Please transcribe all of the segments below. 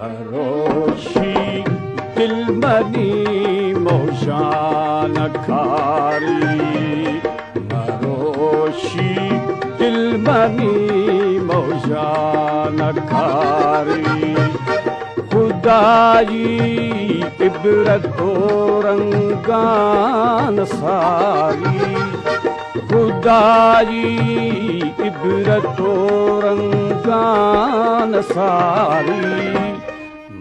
मरोशी दिलमनी मोशान खारी, मरोशी दिलमनी मोशान खारी। खुदाई इबरतो रंगान सारी, खुदाई इबरतो रंगान सारी।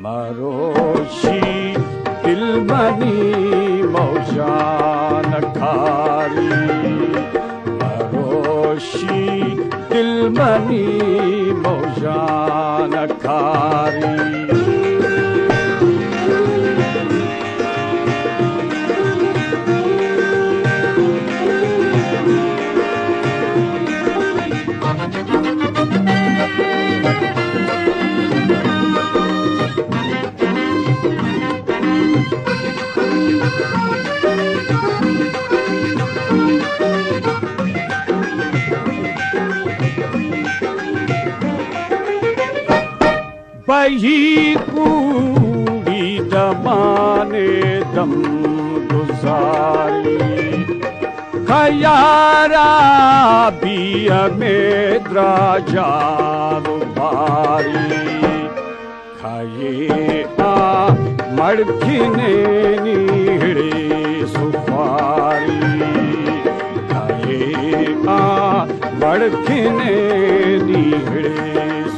मरोशी दिलमनी मौजान खारी, मरोशी दिलमनी मौजान खारी। बही कूड़ी दमाने दम गुजारी, खयारा बिया में द्राजार बारी। खाए आ मड़खिने नीड़े सुपारी, खाए आ मड़खिने नीड़े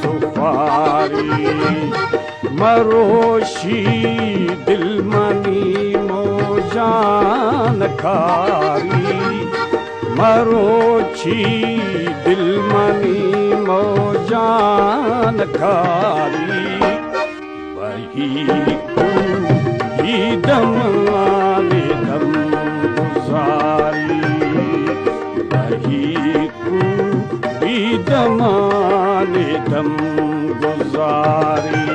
सुपारी। मरोशी दिलमनी मोजान खारी, मरोशी दिलमनी मोजान खारी। वही ही दमाने दम गुजारी, वही ही दमाने दम गुजारी।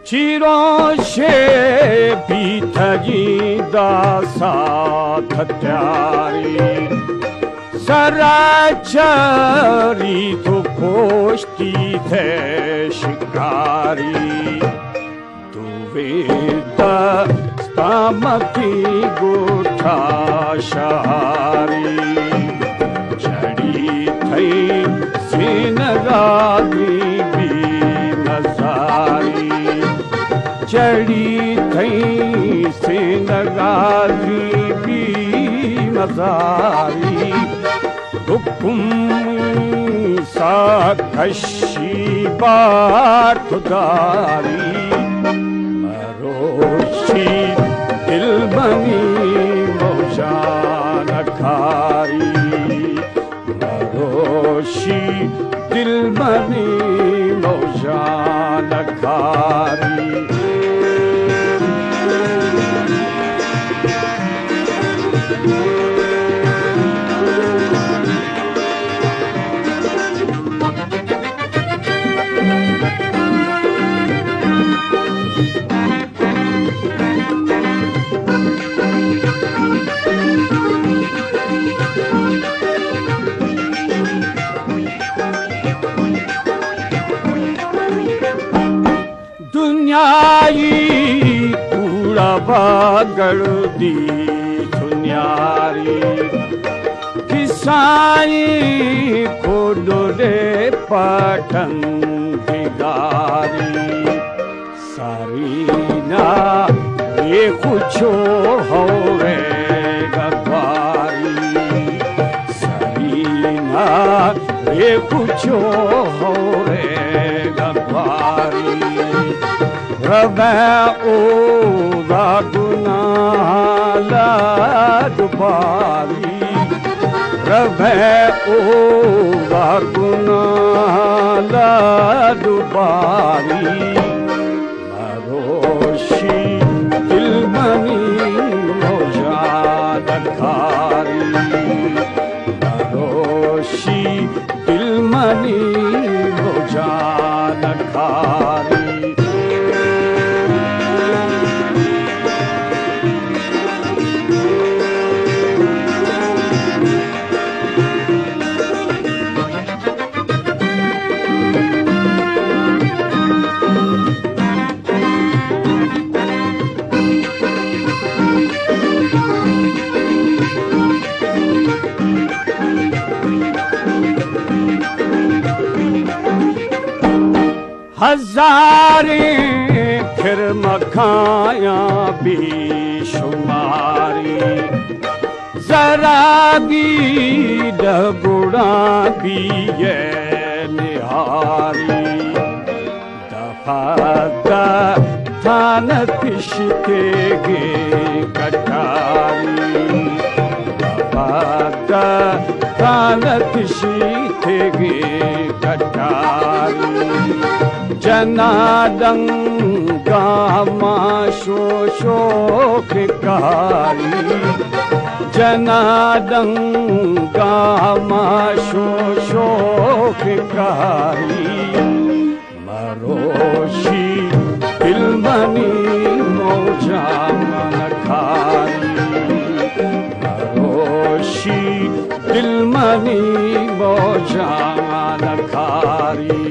चिरों से भी थजीदा साथ त्यारी, सराचरी तो खोजती थे शिकारी। दुवेदा स्तामती गोठा शहारी, चढ़ी थई सिनगादी भी नजारी। चढ़ी थई सिनगादी भी नजारी। हुकुम सा कशी बाट दारी। मरोशी दिलमनी मौजान खारी, मरोशी दिलमनी मौजान खारी। दुनियाई कूड़ा बागड़ दी दुनियारी। किसाई खोडोरे पठन दिगारी। सारी ना ये कुछो होवे गद्वारी। सारी ना ये कुछो होवे गद्वारी। रबे ओदा गुनाह ला दुबारी। रबे ओदा गुनाह ला दुबारी। मरो मरोशी दिलमनी मौजान खारी मरोशी दिलमनी मौजान खारी हजारे फिर मखाया बेशुमारी जरा भी डगुड़ा भी ये निहारी दफा थान तिशते गे कटारी दफा थान तिशते गे कटारी जनादंगा माशो शोक कारी जनादंगा माशो शोक कारी मरोशी दिलमनी मौजान खारी मरोशी दिलमनी मौजान खारी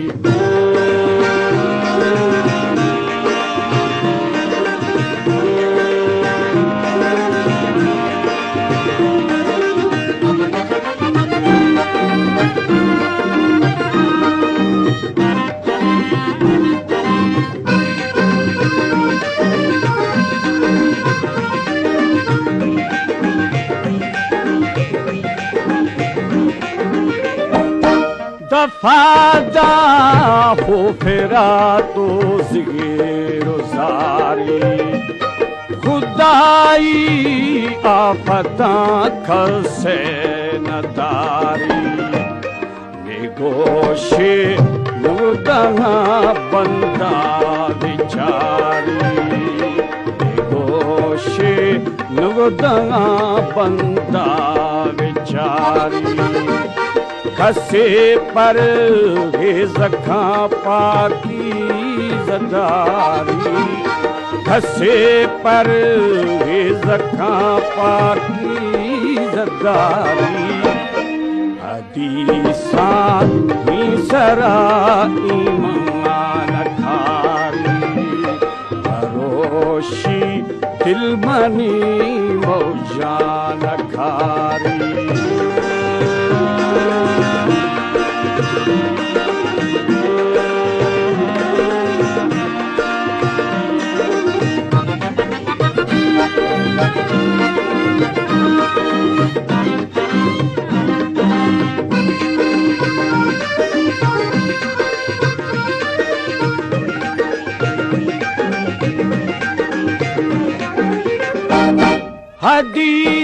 दफादा हो फिरा तो ज़िगेरोज़ारी खुदाई आफता खसे नदारी निगोशे मुदना बंदा बिचारी निगोशे मुदना बंदा बिचारी खसे पर जखा पाकी जदारी खसे पर जखा पाकी जदारी हदीसा सरा ईमान खारी मरोशी दिलमनी मौजान खारी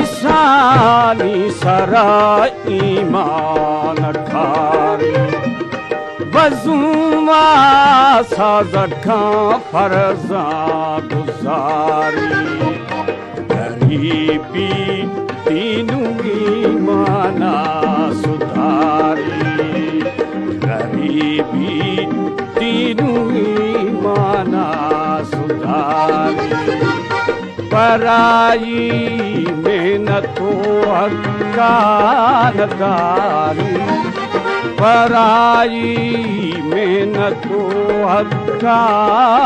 हदीसानी सरा ईमान खारी वज़ुमा साज़खा फरज़ा गुज़ारी गरीबी तीनू ईमाना सुधारी गरीबी तीनू ईमाना सुधारी पराई मेहनतो हक्कानदारी पराई मेहनतो हक्कानदारी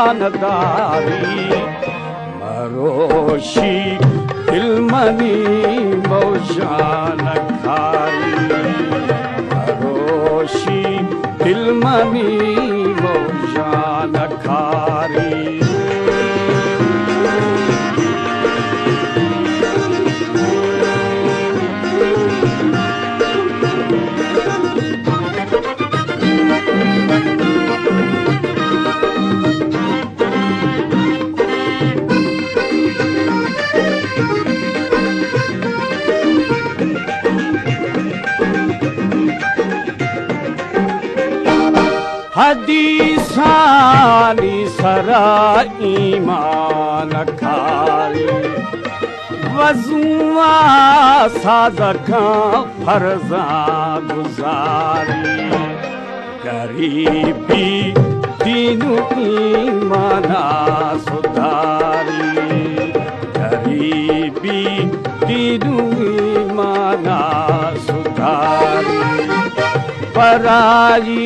मरोशी दिलमनी मौजान खारी मरोशी दिलमनी मौजान खारी हदीस इंसानी सरा ईमान खारी वज़ुआ साज़का फर्ज़ा गुज़ारी गरीबी दीनु ईमाना सुधारी गरीबी दीनु ईमाना सुधारी पराई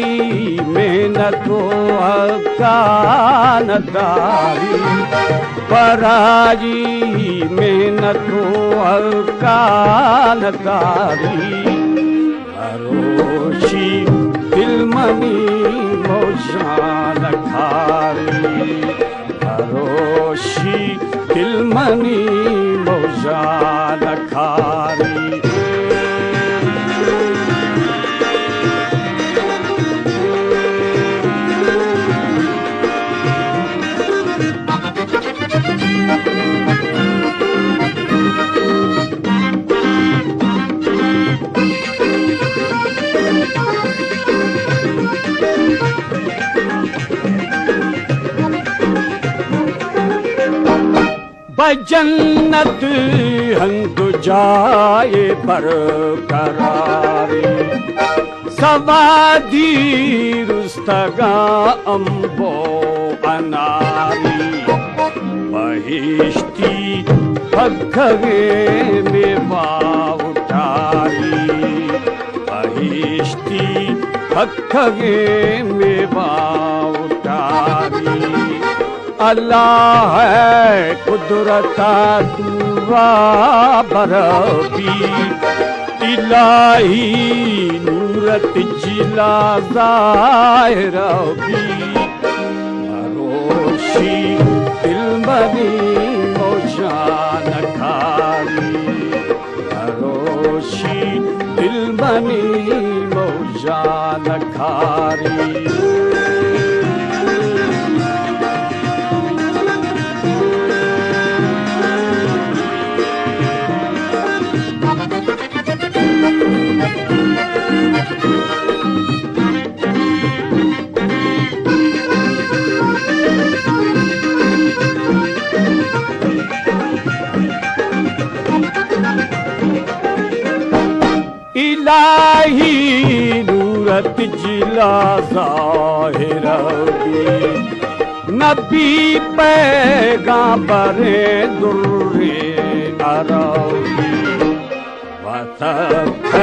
मेहनतो हकानदारी पराई मेहनतो हकानदारी हरोशी दिलमनी मौजान खारी हरोशी दिलमनी मौजान खारी जन्नत हंग जाए पर करारी सवादी रुस्तगा अम्बो अनारी बहिश्ती पखगे में बाउटारी बहिश्ती पखगे में बाउटारी अल्लाह है कुदरता दुआ बरबी इलाही नूरत जिला ज़ाहिरबी रोशी दिलमनी मौजान खारी रोशी दिलमनी मौजान खारी इलाही नूरत जिला ज़ाहिरबी नबी पैगाम्बरे दुर्रे अरबी वतफ़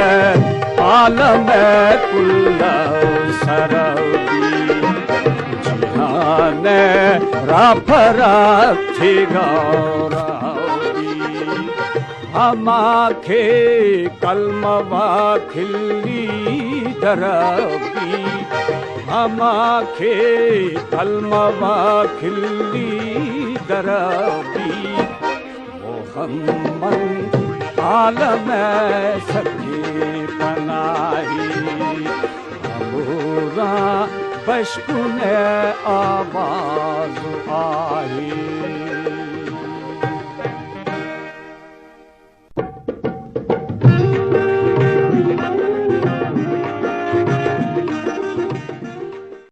आलम कुल्ल सरबी जिहान राफरा थी गौरबी हमाखे कलमवा खिल्ली दरबी हमाखे कलमवा खिल्ली दरबी मोहम्मद आलम सखे पनाही अबूरा बशकुन आवाज़ आई